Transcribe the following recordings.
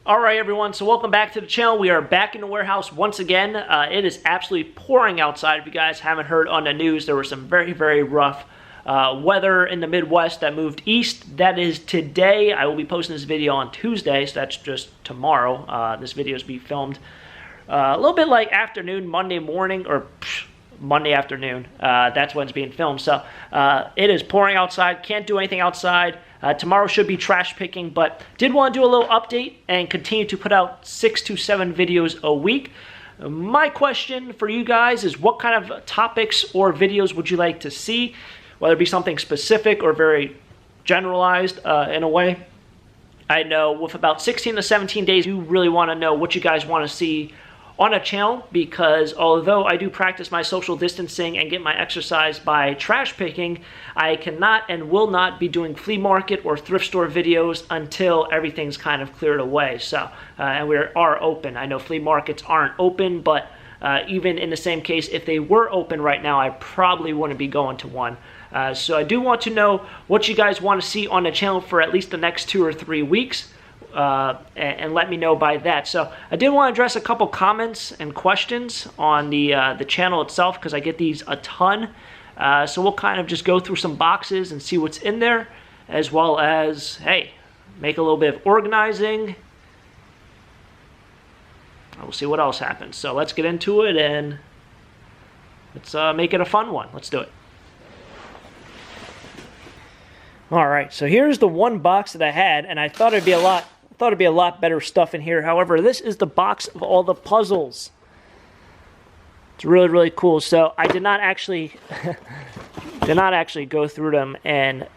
Alright everyone, so welcome back to the channel. We are back in the warehouse once again. It is absolutely pouring outside. If you guys haven't heard on the news, there was some very rough weather in the Midwest that moved east. That is today. I will be posting this video on Tuesday, so that's just tomorrow. This video is being filmed a little bit like afternoon, Monday morning, or Monday afternoon. That's when it's being filmed. So it is pouring outside. Can't do anything outside. Tomorrow should be trash picking, but did want to do a little update and continue to put out 6 to 7 videos a week. My question for you guys is, what kind of topics or videos would you like to see? Whether it be something specific or very generalized in a way. I know with about 16 to 17 days, you really want to know what you guys want to see on a channel, because although I do practice my social distancing and get my exercise by trash picking, I cannot and will not be doing flea market or thrift store videos until everything's kind of cleared away. So, and we are open. I know flea markets aren't open, but even in the same case, if they were open right now, I probably wouldn't be going to one. So I do want to know what you guys want to see on the channel for at least the next 2 or 3 weeks. And let me know by that. So I did want to address a couple comments and questions on the channel itself, because I get these a ton. So we'll kind of just go through some boxes and see what's in there, as well as, hey, make a little bit of organizing. We'll see what else happens. So let's get into it and let's make it a fun one. Let's do it. All right, so here's the one box that I had, and I thought it'd be a lot better stuff in here. However, this is the box of all the puzzles. It's really cool. So I did not actually go through them and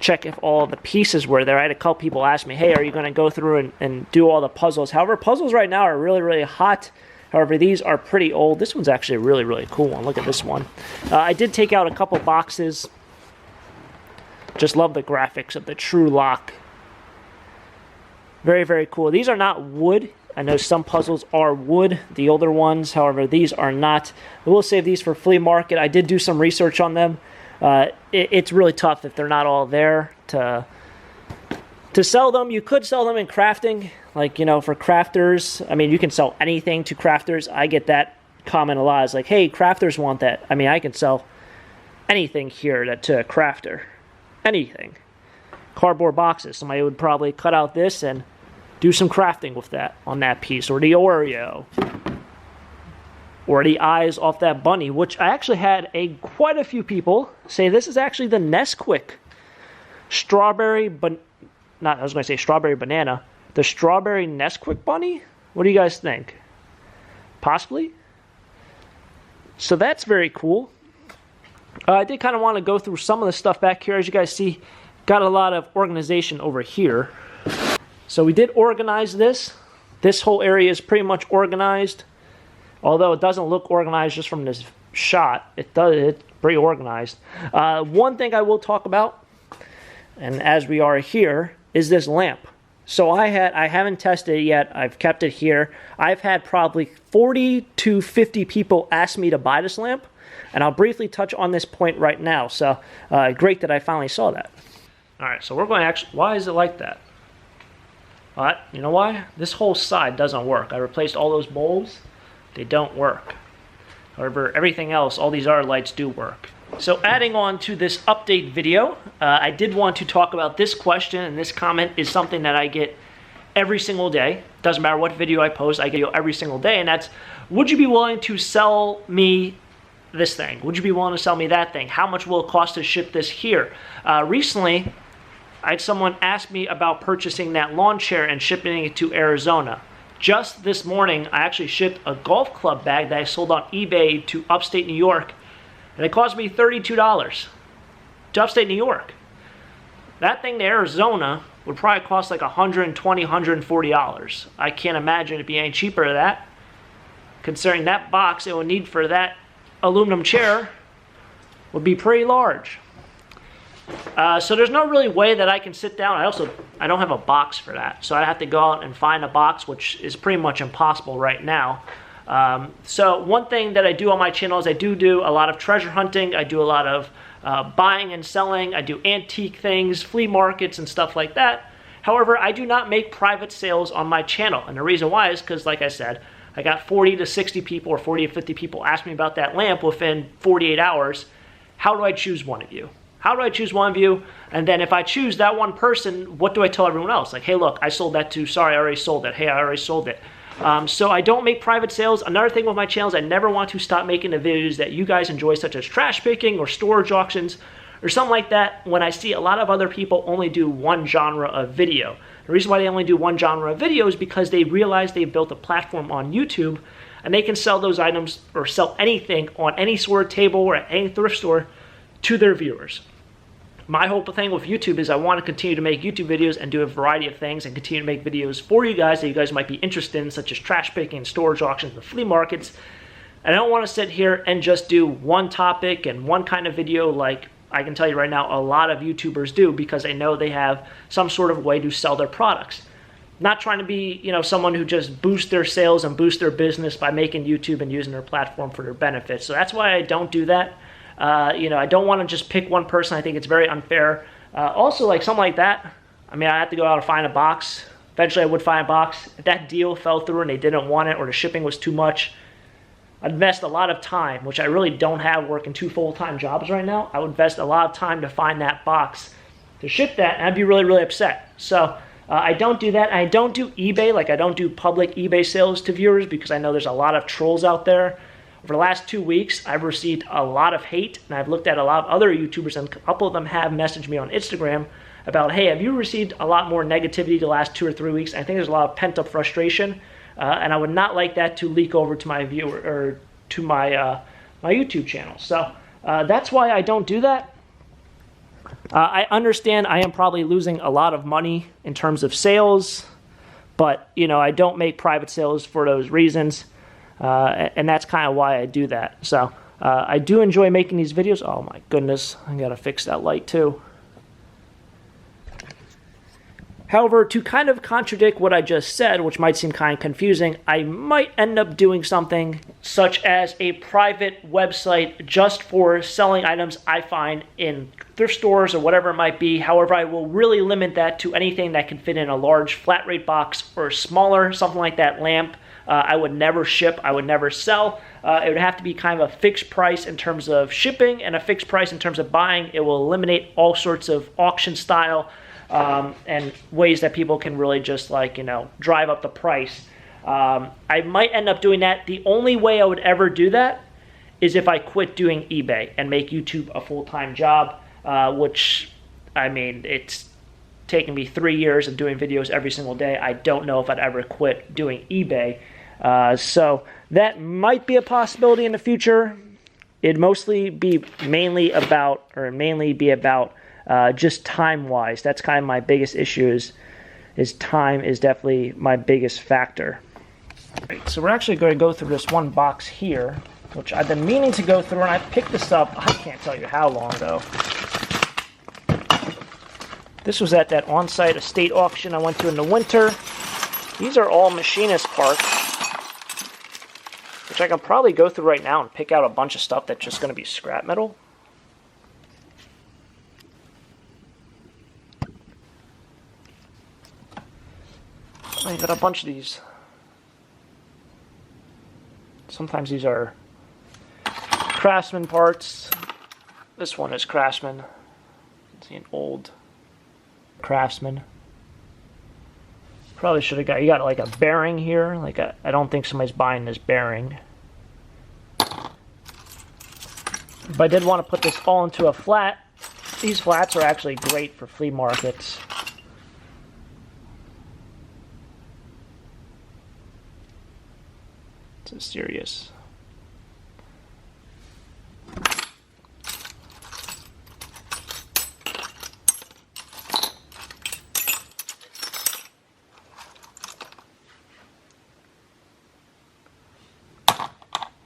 check if all the pieces were there. I had a couple people ask me, hey, are you going to go through and do all the puzzles? However, puzzles right now are really hot. However, these are pretty old. This one's actually a really cool one. Look at this one. I did take out a couple boxes. Just love the graphics of the True Lock. Very cool. These are not wood. I know some puzzles are wood, the older ones. However, these are not. I will save these for flea market. I did do some research on them. It's really tough if they're not all there to sell them. You could sell them in crafting, like, you know, for crafters. I mean, you can sell anything to crafters. I get that comment a lot. It's like, hey, crafters want that. I mean, I can sell anything here to a crafter. Anything. Cardboard boxes. Somebody would probably cut out this and do some crafting with that on that piece, or the Oreo, or the eyes off that bunny, which I actually had quite a few people say this is actually the Nesquik strawberry, but not. I was going to say strawberry banana. The strawberry Nesquik bunny. What do you guys think? Possibly. So that's very cool. I did kind of want to go through some of the stuff back here. As you guys see, got a lot of organization over here. So we did organize this. This whole area is pretty much organized. Although it doesn't look organized just from this shot. It's pretty organized. One thing I will talk about, and as we are here, is this lamp. So I haven't tested it yet. I've kept it here. I've had probably 40 to 50 people ask me to buy this lamp. And I'll briefly touch on this point right now. So, great that I finally saw that. All right, so we're going to actually, why is it like that? You know why? This whole side doesn't work. I replaced all those bulbs. They don't work. However, everything else, all these other lights do work. So adding on to this update video, I did want to talk about this question, and this comment is something that I get every single day. Doesn't matter what video I post, I get it every single day, and that's, would you be willing to sell me this thing? Would you be willing to sell me that thing? How much will it cost to ship this here? Recently, I had someone ask me about purchasing that lawn chair and shipping it to Arizona. Just this morning, I actually shipped a golf club bag that I sold on eBay to upstate New York, and it cost me $32 to upstate New York. That thing to Arizona would probably cost like $120, $140. I can't imagine it being any cheaper than that, considering that box it would need for that aluminum chair would be pretty large. So there's no really way that I can sit down. I don't have a box for that, so I have to go out and find a box, which is pretty much impossible right now. So one thing that I do on my channel is I do a lot of treasure hunting. I do a lot of buying and selling. I do antique things, flea markets and stuff like that. However, I do not make private sales on my channel. And the reason why is because, like I said, I got 40 to 60 people or 40 to 50 people ask me about that lamp within 48 hours. How do I choose one of you? How do I choose one of you? And then if I choose that one person, what do I tell everyone else? Like, hey, look, I sold that too. Sorry, I already sold it. Hey, I already sold it. So I don't make private sales. Another thing with my channel is I never want to stop making the videos that you guys enjoy, such as trash picking or storage auctions or something like that, when I see a lot of other people only do one genre of video. The reason why they only do one genre of video is because they realize they've built a platform on YouTube and they can sell those items or sell anything on any sort of table or at any thrift store to their viewers. My whole thing with YouTube is I want to continue to make YouTube videos and do a variety of things and continue to make videos for you guys that you guys might be interested in, such as trash picking, storage auctions, and flea markets. And I don't want to sit here and just do one topic and one kind of video like I can tell you right now a lot of YouTubers do, because they know they have some sort of way to sell their products. Not trying to be, someone who just boosts their sales and boosts their business by making YouTube and using their platform for their benefits. So that's why I don't do that. I don't want to just pick one person. I think it's very unfair. Also, like something like that, I have to go out and find a box. Eventually I would find a box. If that deal fell through and they didn't want it or the shipping was too much, I'd invest a lot of time, which I really don't have working 2 full-time jobs right now. I would invest a lot of time to find that box to ship that, and I'd be really, really upset. So I don't do that. I don't do eBay. Like, I don't do public eBay sales to viewers because I know there's a lot of trolls out there. Over the last 2 weeks, I've received a lot of hate, and I've looked at a lot of other YouTubers, and a couple of them have messaged me on Instagram about, hey, have you received a lot more negativity the last 2 or 3 weeks? I think there's a lot of pent-up frustration, and I would not like that to leak over to my viewer or to my my YouTube channel. So that's why I don't do that. I understand I am probably losing a lot of money in terms of sales, but I don't make private sales for those reasons. And that's kind of why I do that. So I do enjoy making these videos. Oh my goodness, I gotta fix that light too. However, to kind of contradict what I just said, which might seem kind of confusing, I might end up doing something such as a private website just for selling items I find in thrift stores or whatever it might be. However, I will really limit that to anything that can fit in a large flat rate box or smaller, something like that lamp. I would never ship, I would never sell. It would have to be kind of a fixed price in terms of shipping and a fixed price in terms of buying. It will eliminate all sorts of auction style and ways that people can really just drive up the price. I might end up doing that. The only way I would ever do that is if I quit doing eBay and make YouTube a full-time job, which, it's taken me 3 years of doing videos every single day. I don't know if I'd ever quit doing eBay. So that might be a possibility in the future. It'd mostly be mainly be about just time-wise. That's kind of my biggest issue is time is definitely my biggest factor. Right, so we're actually going to go through this one box here, which I've been meaning to go through, and I picked this up, I can't tell you how long ago. This was at that on-site estate auction I went to in the winter. These are all machinist parts, which I can probably go through right now and pick out a bunch of stuff that's just going to be scrap metal. I got a bunch of these. Sometimes these are Craftsman parts. This one is Craftsman. You can see an old Craftsman. Probably should have you got like a bearing here. I don't think somebody's buying this bearing. But I did want to put this all into a flat. These flats are actually great for flea markets. It's serious.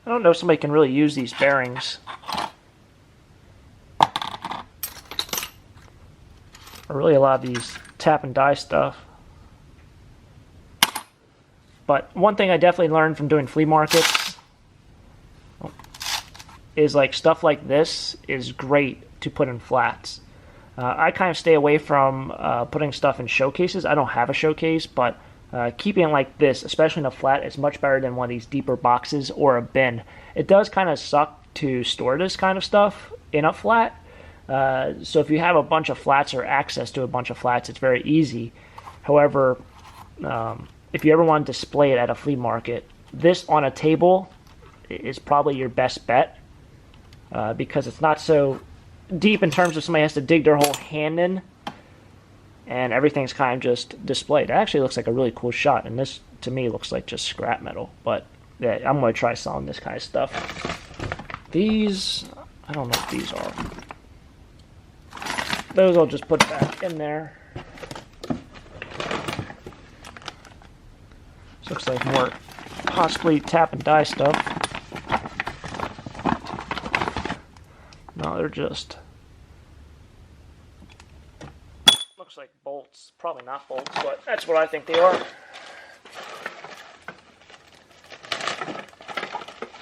I don't know if somebody can really use these bearings. Or really a lot of these tap and die stuff. But one thing I definitely learned from doing flea markets is stuff like this is great to put in flats. I kind of stay away from putting stuff in showcases. I don't have a showcase, but keeping it like this, especially in a flat, is much better than one of these deeper boxes or a bin. It does kind of suck to store this kind of stuff in a flat. So if you have a bunch of flats or access to a bunch of flats, it's very easy. However, if you ever want to display it at a flea market, this on a table is probably your best bet because it's not so deep in terms of somebody has to dig their whole hand in, and everything's kind of just displayed. It actually looks like a really cool shot, and this to me looks like just scrap metal, but yeah, I'm going to try selling this kind of stuff. These, I don't know what these are. Those I'll just put back in there. This looks like more possibly tap and die stuff. No, they're just, looks like bolts. Probably not bolts, but that's what I think they are.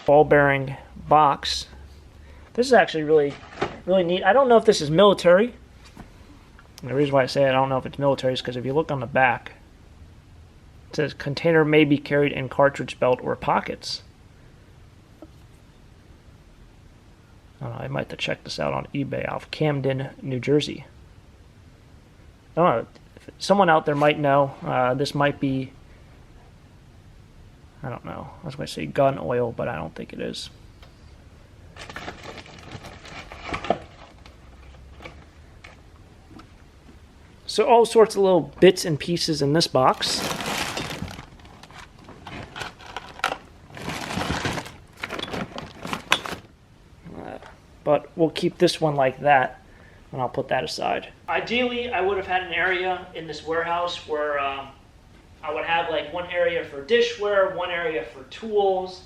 Ball bearing box. This is actually really neat. I don't know if this is military. And the reason why I say I don't know if it's military is because if you look on the back, it says container may be carried in cartridge belt or pockets. I don't know, I might have to check this out on eBay off Camden, New Jersey. I don't know, if someone out there might know. This might be, I don't know, I was going to say gun oil, but I don't think it is. So all sorts of little bits and pieces in this box. But we'll keep this one like that, and I'll put that aside. Ideally, I would have had an area in this warehouse where I would have like one area for dishware, one area for tools.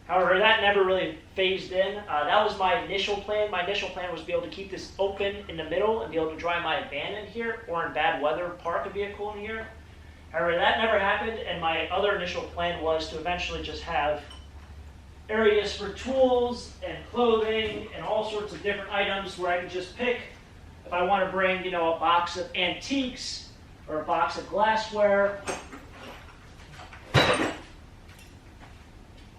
However, that never really phased in. That was my initial plan. My initial plan was to be able to keep this open in the middle and be able to dry my van in here, or in bad weather, park a vehicle in here. However, that never happened, and my other initial plan was to eventually just have areas for tools and clothing and all sorts of different items where I could just pick if I want to bring, you know, a box of antiques or a box of glassware.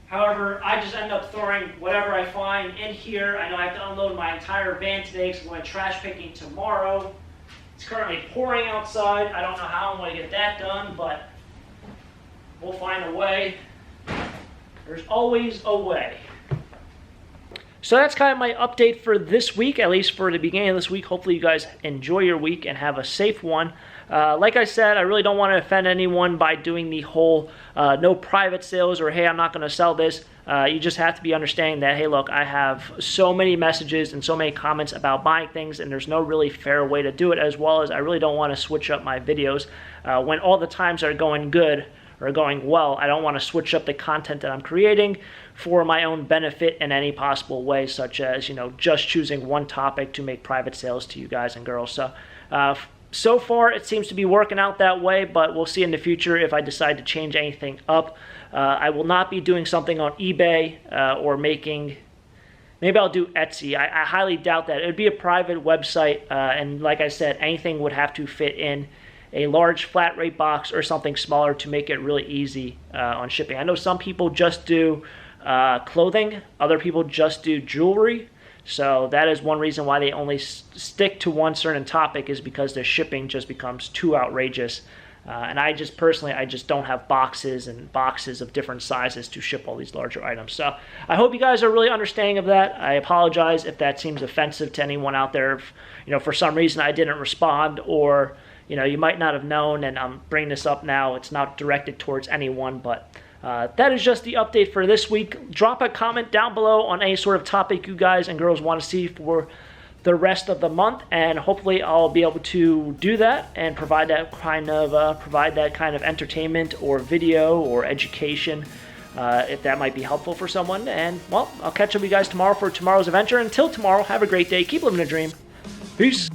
However, I just end up throwing whatever I find in here. I know I have to unload my entire van today because I'm going trash picking tomorrow. It's currently pouring outside. I don't know how I'm going to get that done, but we'll find a way. There's always a way. So that's kind of my update for this week, at least for the beginning of this week. Hopefully you guys enjoy your week and have a safe one. Like I said, I really don't want to offend anyone by doing the whole no private sales or hey, I'm not going to sell this. You just have to be understanding that, hey, look, I have so many messages and so many comments about buying things, and there's no really fair way to do it, as well as I really don't want to switch up my videos. When all the times are going good or going well, I don't want to switch up the content that I'm creating for my own benefit in any possible way, such as, you know, just choosing one topic to make private sales to you guys and girls. So, so far it seems to be working out that way, but we'll see in the future if I decide to change anything up. I will not be doing something on eBay or making, maybe I'll do Etsy. I highly doubt that. It would be a private website, and like I said, anything would have to fit in a large flat rate box or something smaller to make it really easy on shipping. I know some people just do clothing, other people just do jewelry. So that is one reason why they only stick to one certain topic, is because their shipping just becomes too outrageous. And I just personally, I just don't have boxes and boxes of different sizes to ship all these larger items. So I hope you guys are really understanding of that. I apologize if that seems offensive to anyone out there. If, you know, for some reason I didn't respond, or, you know, you might not have known, and I'm bringing this up now. It's not directed towards anyone, but that is just the update for this week. Drop a comment down below on any sort of topic you guys and girls want to see for the rest of the month, and hopefully I'll be able to do that and provide that kind of entertainment or video or education if that might be helpful for someone. And well, I'll catch up with you guys tomorrow for tomorrow's adventure. Until tomorrow, have a great day. Keep living a dream. Peace.